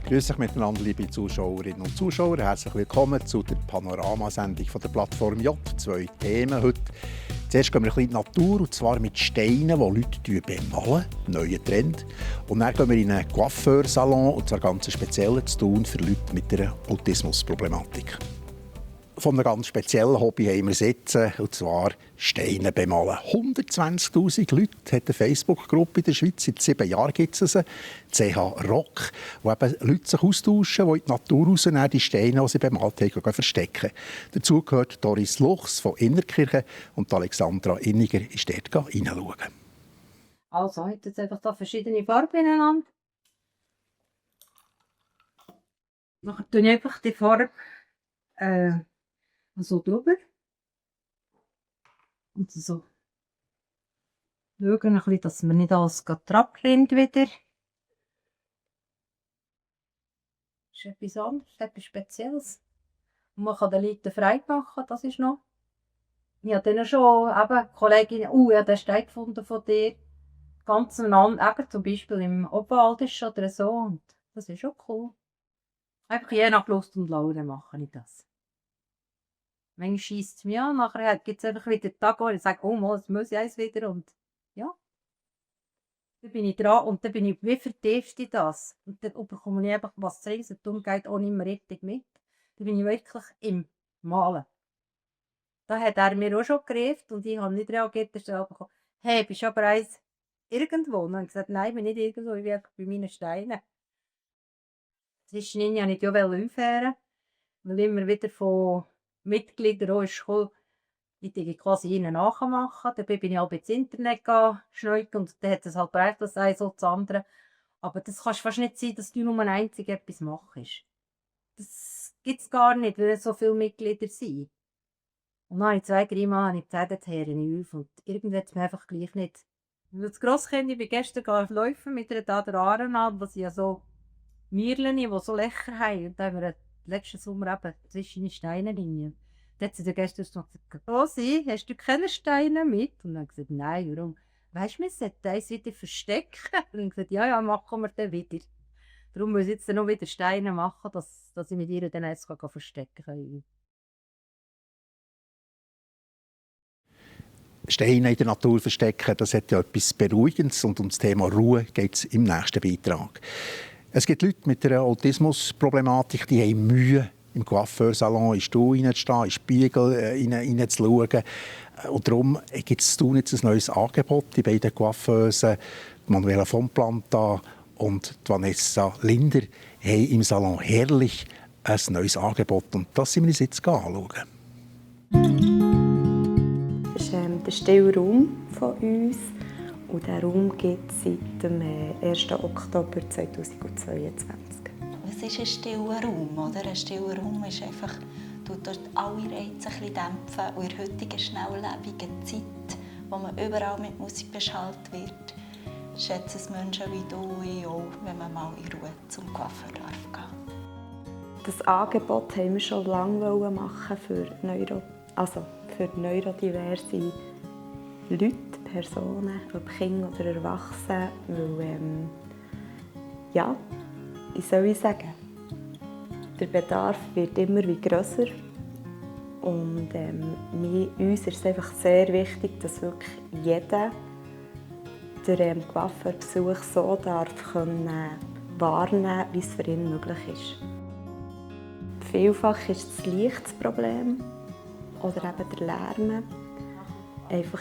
Grüß euch miteinander, liebe Zuschauerinnen und Zuschauer. Herzlich willkommen zu der Panoramasendung von der Plattform J. 2 Themen heute. Zuerst gehen wir ein bisschen in die Natur, und zwar mit Steinen, die Leute bemalen, neuer Trend. Und dann gehen wir in einen Coiffeursalon, und zwar ganz speziell zu tun für Leute mit einer Autismusproblematik. Von einem ganz speziellen Hobby haben wir es jetzt, und zwar Steine bemalen. 120'000 Leute hat eine Facebook-Gruppe in der Schweiz. Seit 7 Jahren gibt es sie. CH Rock, wo eben Leute sich austauschen, die in die Natur rausnehmen, die Steine, die sie bemalt haben, verstecken. Dazu gehört Doris Luchs von Innertkirchen und Alexandra Inniger ist dort hineinschauen. Also, heute jetzt einfach da verschiedene Farben ineinander. Dann tue ich einfach die Farbe so drüber. Und so. Schauen ein bisschen, dass man nicht alles abrinnt wieder. Das ist etwas anderes, etwas Spezielles. Und man kann den Leuten frei machen, das ist noch. Ich habe dann schon eben Kollegin, ich habe den Stein gefunden von dir. Ganz einander, zum Beispiel im Obwaldisch oder so. Und das ist schon cool. Einfach je nach Lust und Laune mache ich das. Manchmal scheisst es mich an, nachher gibt es einfach wieder Tage, wo ich sage, oh, mal, jetzt muss ich eins wieder. Und ja, dann bin ich dran und dann bin ich wie vertieft in das. Und dann bekomme ich einfach was zu lesen. Darum geht auch nicht mehr richtig mit. Dann bin ich wirklich im Malen. Da hat er mir auch schon gerufen und ich habe nicht reagiert. Dann habe ich bekommen, hey, bist du aber eins irgendwo? Und dann habe ich gesagt, nein, ich bin nicht irgendwo, ich bin einfach bei meinen Steinen. Zwischendrin wollte ich ja aufhören, weil immer wieder von Mitgliedern auch ist gekommen, die quasi ihnen nachmachen. Dabei bin ich auch ins Internet schneiden und dann hat es halt gebraucht, das eine so das andere. Aber das kann fast nicht sein, dass du nur einzig etwas machst. Das gibt es gar nicht, weil es so viele Mitglieder sind. Und dann habe ich 2-3 Mal gesagt, jetzt höre ich auf. Und irgendwie hat es mir einfach gleich nicht. Das Grosskind, ich bin gestern laufen mit einer da der Aaren an, was ja so Mirlen, die so Löcher haben. Und da haben wir letzten Sommer eben zwischen den Steinen drin. Dann hat sie gestern noch gesagt, Rosi, hast du keine Steine mit? Und dann habe ich gesagt, nein, warum? Weisst du, wir sollten eins wieder verstecken. Und dann habe ich gesagt, ja, machen wir dann wieder. Darum muss ich jetzt noch wieder Steine machen, dass ich mit ihr dann eins verstecken kann. Steine in der Natur verstecken, das hat ja etwas Beruhigendes, und um das Thema Ruhe geht es im nächsten Beitrag. Es gibt Leute mit einer Autismusproblematik, die haben Mühe, im Coiffeursalon in den Stuhl hineinzustehen, in den Spiegel hineinzuschauen. Und darum gibt es jetzt ein neues Angebot. Die beiden Coiffeusen, Manuela von Planta und Vanessa Linder, haben im Salon Herrlich ein neues Angebot. Und das sind wir uns jetzt anschauen. Das ist der stille Raum von uns. Und diesen Raum gibt es seit dem 1. Oktober 2022. Es ist ein stiller Raum, oder? Ein stiller Raum ist einfach, dort alle Reize ein bisschen dämpfen. Und in der heutigen, schnelllebigen Zeit, wo man überall mit Musik beschallt wird, schätzen es Menschen wie du und ich auch, wenn man mal in Ruhe zum Coiffeur gehen darf. Das Angebot wollten wir schon lange machen für neurodiverse Leute, Personen, ob Kinder oder Erwachsene, weil, wie soll ich sagen, der Bedarf wird immer grösser und uns ist es einfach sehr wichtig, dass wirklich jeder den Coiffeurbesuch so wahrnehmen darf, wie es für ihn möglich ist. Vielfach ist das Licht das Problem oder eben der Lärm. Einfach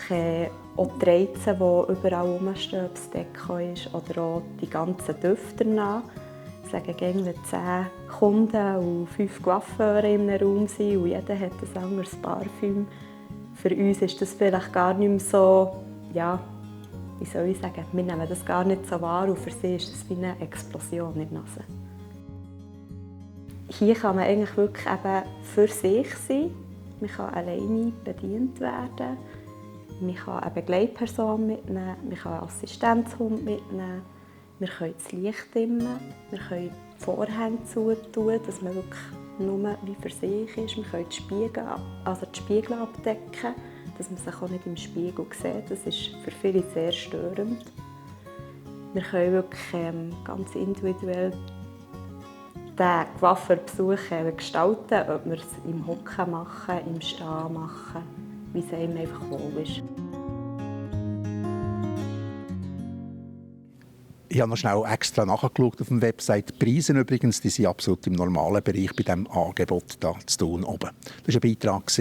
auch die Reize, die überall rumstehen, ob es Deko ist oder auch die ganzen Düfte nach. Ich sage gerne, wenn 10 Kunden und 5 Coiffeure in einem Raum sind und jeder hat ein anderes Parfüm. Für uns ist das vielleicht gar nicht mehr so, wie soll ich sagen, wir nehmen das gar nicht so wahr und für sie ist es wie eine Explosion in der Nase. Hier kann man eigentlich wirklich eben für sich sein. Man kann alleine bedient werden. Man kann eine Begleitperson mitnehmen, man kann einen Assistenzhund mitnehmen, wir können das Licht dimmen, wir können die Vorhänge zutun, dass man wirklich nur wie für sich ist. Wir können die Spiegel abdecken, dass man sich auch nicht im Spiegel sieht. Das ist für viele sehr störend. Wir können wirklich ganz individuell den Coiffeurbesuch gestalten, ob wir es im Hocken machen, im Stehen machen, wie es einem einfach wohl ist. Ich habe noch schnell extra nachgeschaut auf der Website. Die Preise übrigens, die sind absolut im normalen Bereich bei diesem Angebot hier zu Thun oben. Das war ein Beitrag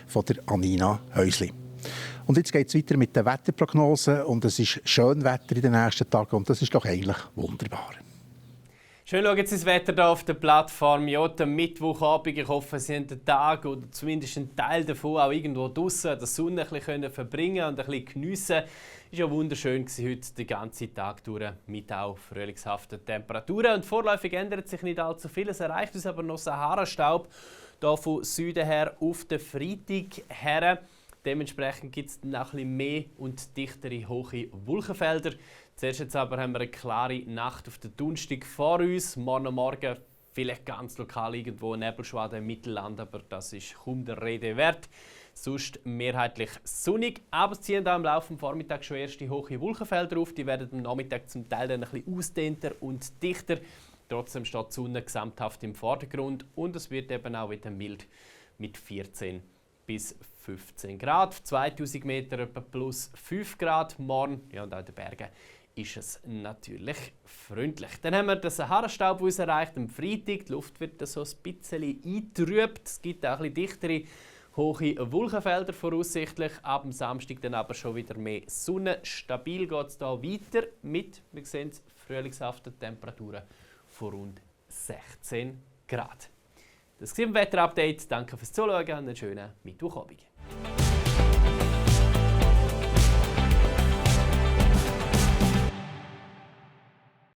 von der Anina Häusli. Und jetzt geht es weiter mit den Wetterprognosen. Und es ist schön Wetter in den nächsten Tagen und das ist doch eigentlich wunderbar. Schön schauen Sie das Wetter hier auf der Plattform J am Mittwochabend. Ich hoffe, Sie haben den Tag oder zumindest einen Teil davon auch irgendwo draußen der Sonne ein bisschen verbringen und ein bisschen geniessen. Es war ja wunderschön heute den ganzen Tag durch mit auch frühlingshaften Temperaturen. Und vorläufig ändert sich nicht allzu viel. Es erreicht uns aber noch Sahara-Staub hier von Süden her auf den Freitag her. Dementsprechend gibt es dann auch ein bisschen mehr und dichtere hohe Wolkenfelder. Zuerst jetzt aber haben wir eine klare Nacht auf den Donnerstag vor uns. Morgen vielleicht ganz lokal irgendwo ein Nebelschwaden im Mittelland, aber das ist kaum der Rede wert. Sonst mehrheitlich sonnig, aber es ziehen da im Laufe des Vormittags schon erste hohe Wolkenfelder auf. Die werden am Nachmittag zum Teil dann ein bisschen ausdehnter und dichter. Trotzdem steht die Sonne gesamthaft im Vordergrund und es wird eben auch wieder mild mit 14 bis 15 Grad. 2000 Meter etwa plus 5 Grad. Morgen, ja, und auch in den Bergen ist es natürlich freundlich. Dann haben wir den Sahara-Staub, der uns erreicht am Freitag. Die Luft wird so ein bisschen eingetrübt. Es gibt auch ein bisschen dichtere, hohe Wolkenfelder voraussichtlich. Ab dem Samstag dann aber schon wieder mehr Sonne. Stabil geht es hier weiter mit, wir sehen es, frühlingshaften Temperaturen von rund 16 Grad. Das war ein Wetterupdate. Danke fürs Zuschauen und einen schönen Mittwochabend.